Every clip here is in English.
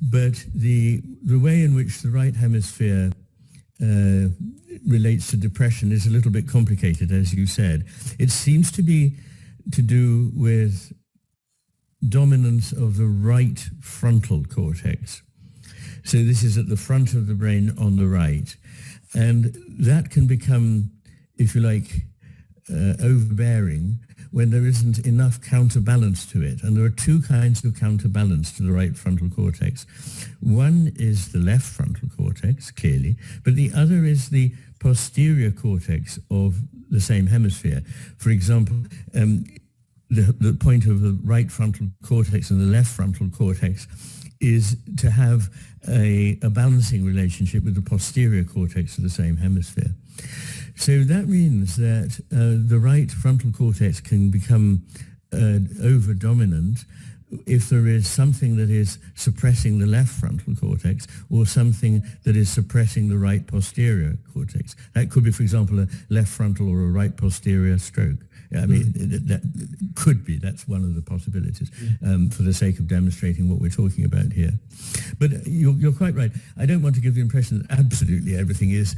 But the way in which the right hemisphere relates to depression is a little bit complicated, as you said. It seems to be to do with dominance of the right frontal cortex. So this is at the front of the brain on the right. And that can become, if you like, overbearing when there isn't enough counterbalance to it. And there are two kinds of counterbalance to the right frontal cortex. One is the left frontal cortex, clearly, but the other is the posterior cortex of the same hemisphere. For example, the point of the right frontal cortex and the left frontal cortex is to have a balancing relationship with the posterior cortex of the same hemisphere. So that means that the right frontal cortex can become over-dominant if there is something that is suppressing the left frontal cortex or something that is suppressing the right posterior cortex. That could be, for example, a left frontal or a right posterior stroke. I mean, that could be. That's one of the possibilities for the sake of demonstrating what we're talking about here. But you're quite right. I don't want to give the impression that absolutely everything is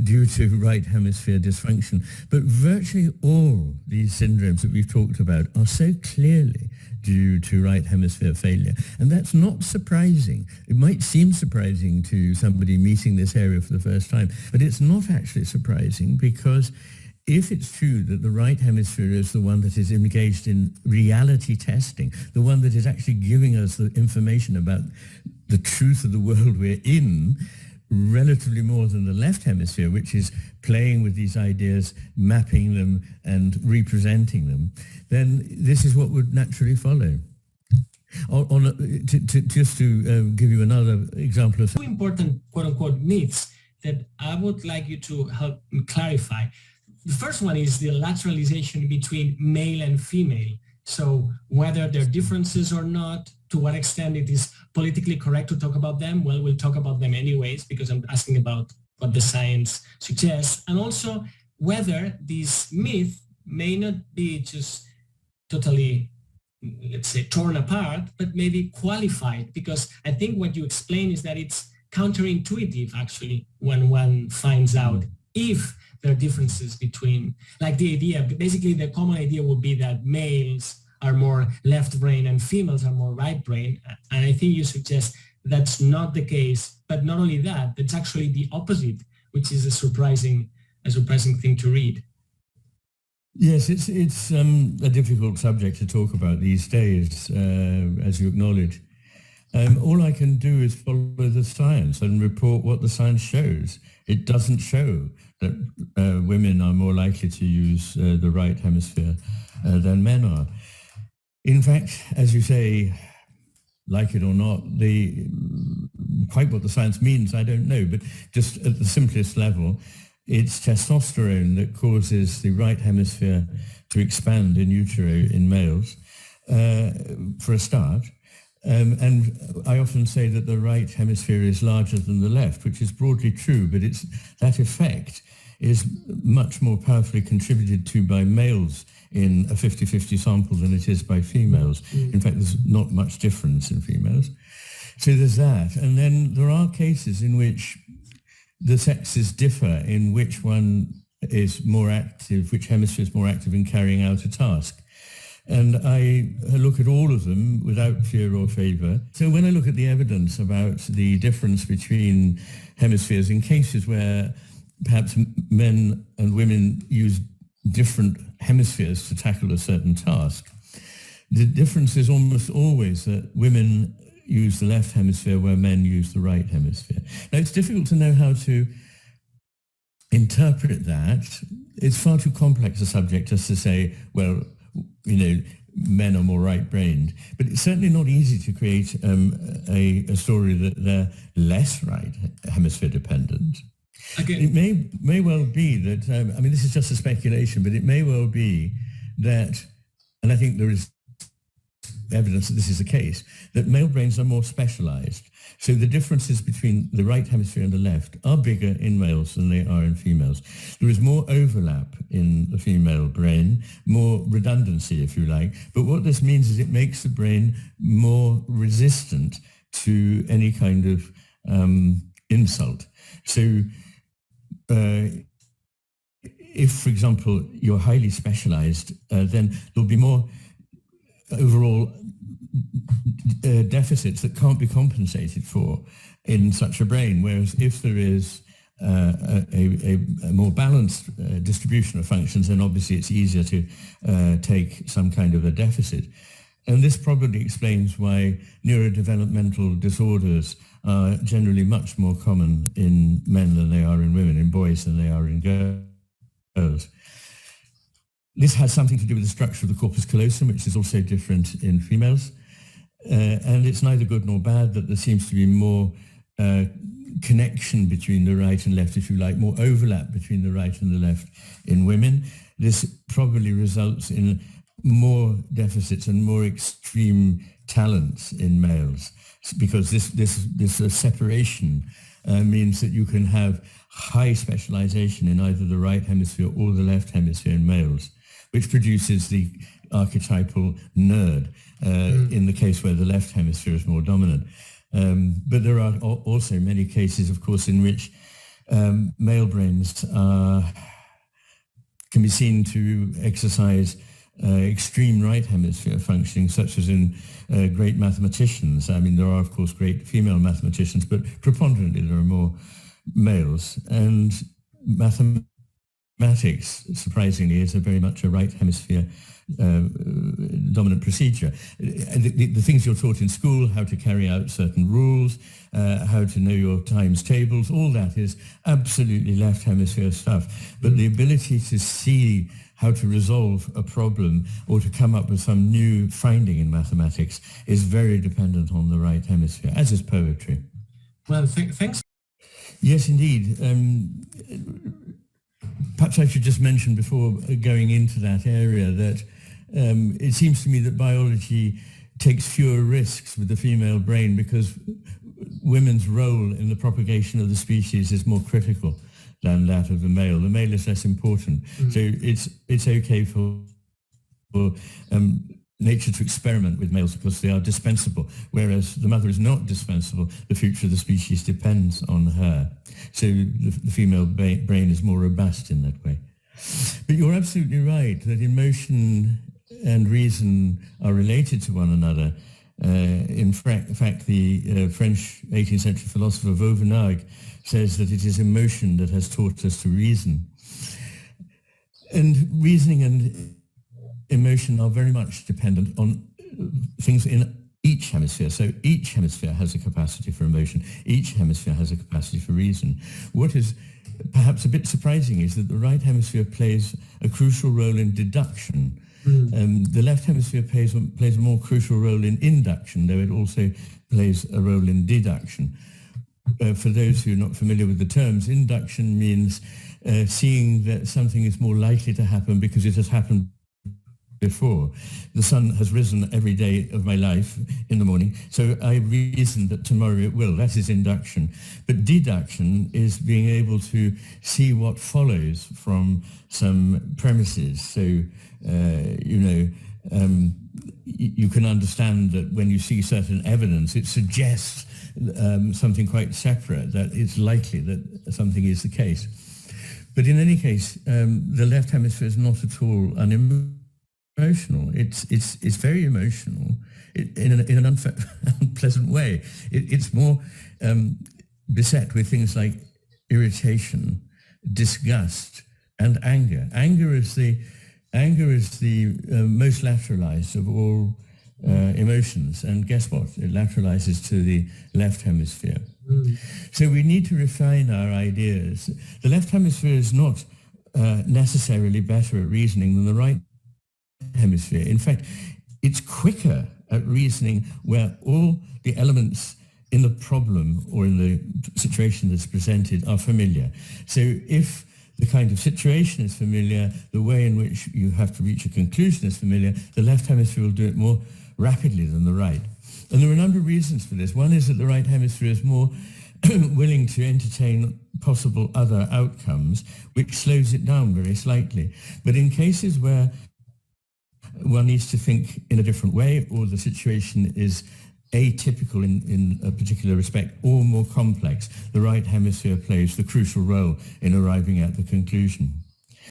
due to right hemisphere dysfunction. But virtually all these syndromes that we've talked about are so clearly due to right hemisphere failure. And that's not surprising. It might seem surprising to somebody meeting this area for the first time, but it's not actually surprising, because if it's true that the right hemisphere is the one that is engaged in reality testing, the one that is actually giving us the information about the truth of the world we're in, relatively more than the left hemisphere, which is playing with these ideas, mapping them and representing them, then this is what would naturally follow. Just to give you another example of two important quote-unquote myths that I would like you to help clarify. The first one is the lateralization between male and female. So whether there are differences or not, to what extent it is politically correct to talk about them, well, we'll talk about them anyways, because I'm asking about what the science suggests. And also whether this myth may not be just totally, let's say, torn apart, but maybe qualified, because I think what you explain is that it's counterintuitive, actually, when one finds out if there are differences between, like the idea, basically the common idea would be that males are more left brain and females are more right brain. And I think you suggest that's not the case, but not only that, it's actually the opposite, which is a surprising thing to read. Yes, it's a difficult subject to talk about these days, as you acknowledge. All I can do is follow the science and report what the science shows. It doesn't show that women are more likely to use the right hemisphere than men are. In fact, as you say, like it or not, quite what the science means, I don't know, but just at the simplest level, it's testosterone that causes the right hemisphere to expand in utero in males, for a start. And I often say that the right hemisphere is larger than the left, which is broadly true, but that effect is much more powerfully contributed to by males in a 50-50 sample than it is by females. In fact, there's not much difference in females. So there's that. And then there are cases in which the sexes differ in which one is more active, which hemisphere is more active in carrying out a task. And I look at all of them without fear or favor. So when I look at the evidence about the difference between hemispheres in cases where perhaps men and women use different hemispheres to tackle a certain task, the difference is almost always that women use the left hemisphere where men use the right hemisphere. Now, it's difficult to know how to interpret that. It's far too complex a subject just to say, well, men are more right-brained. But it's certainly not easy to create a story that they're less right hemisphere dependent. Okay. It may well be that, this is just a speculation, but it may well be that, and I think there is evidence that this is the case, that male brains are more specialized. So the differences between the right hemisphere and the left are bigger in males than they are in females. There is more overlap in the female brain, more redundancy, if you like. But what this means is it makes the brain more resistant to any kind of insult. So if, for example, you're highly specialized, then there'll be more overall deficits that can't be compensated for in such a brain. Whereas if there is a more balanced distribution of functions, then obviously it's easier to take some kind of a deficit. And this probably explains why neurodevelopmental disorders are generally much more common in men than they are in women, in boys than they are in girls. This has something to do with the structure of the corpus callosum, which is also different in females. And it's neither good nor bad that there seems to be more connection between the right and left, if you like, more overlap between the right and the left in women. This probably results in more deficits and more extreme talents in males, because this separation means that you can have high specialization in either the right hemisphere or the left hemisphere in males, which produces the archetypal nerd in the case where the left hemisphere is more dominant. But there are also many cases, of course, in which male brains can be seen to exercise extreme right hemisphere functioning, such as in great mathematicians. I mean, there are, of course, great female mathematicians, but preponderantly there are more males. And mathematics, surprisingly, is very much a right hemisphere dominant procedure. The things you're taught in school, how to carry out certain rules, how to know your times tables, all that is absolutely left hemisphere stuff. But the ability to see how to resolve a problem or to come up with some new finding in mathematics is very dependent on the right hemisphere, as is poetry. Well, thanks. Yes, indeed. Perhaps I should just mention before going into that area that it seems to me that biology takes fewer risks with the female brain because women's role in the propagation of the species is more critical than that of the male. The male is less important. Mm-hmm. So it's okay for nature to experiment with males because they are dispensable, whereas the mother is not dispensable. The future of the species depends on her. So the female brain is more robust in that way. But you're absolutely right that emotion and reason are related to one another. In fact, the French 18th century philosopher Vauvenargues says that it is emotion that has taught us to reason. And reasoning and emotion are very much dependent on things in each hemisphere. So each hemisphere has a capacity for emotion. Each hemisphere has a capacity for reason. What is perhaps a bit surprising is that the right hemisphere plays a crucial role in deduction. The left hemisphere plays a more crucial role in induction, though it also plays a role in deduction. For those who are not familiar with the terms, induction means seeing that something is more likely to happen because it has happened before. The sun has risen every day of my life in the morning, so I reason that tomorrow it will. That is induction. But deduction is being able to see what follows from some premises. So, you can understand that when you see certain evidence, it suggests something quite separate, that it's likely that something is the case. But in any case, the left hemisphere is not at all unemotional. It's very emotional in an unpleasant way. It's more beset with things like irritation, disgust, and anger. Anger is the most lateralized of all emotions, and guess what? It lateralizes to the left hemisphere. So we need to refine our ideas. The left hemisphere is not necessarily better at reasoning than the right hemisphere. In fact, it's quicker at reasoning where all the elements in the problem or in the situation that's presented are familiar. So if the kind of situation is familiar, the way in which you have to reach a conclusion is familiar, the left hemisphere will do it more rapidly than the right. And there are a number of reasons for this. One is that the right hemisphere is more willing to entertain possible other outcomes, which slows it down very slightly. But in cases where one needs to think in a different way or the situation is atypical in a particular respect or more complex, the right hemisphere plays the crucial role in arriving at the conclusion.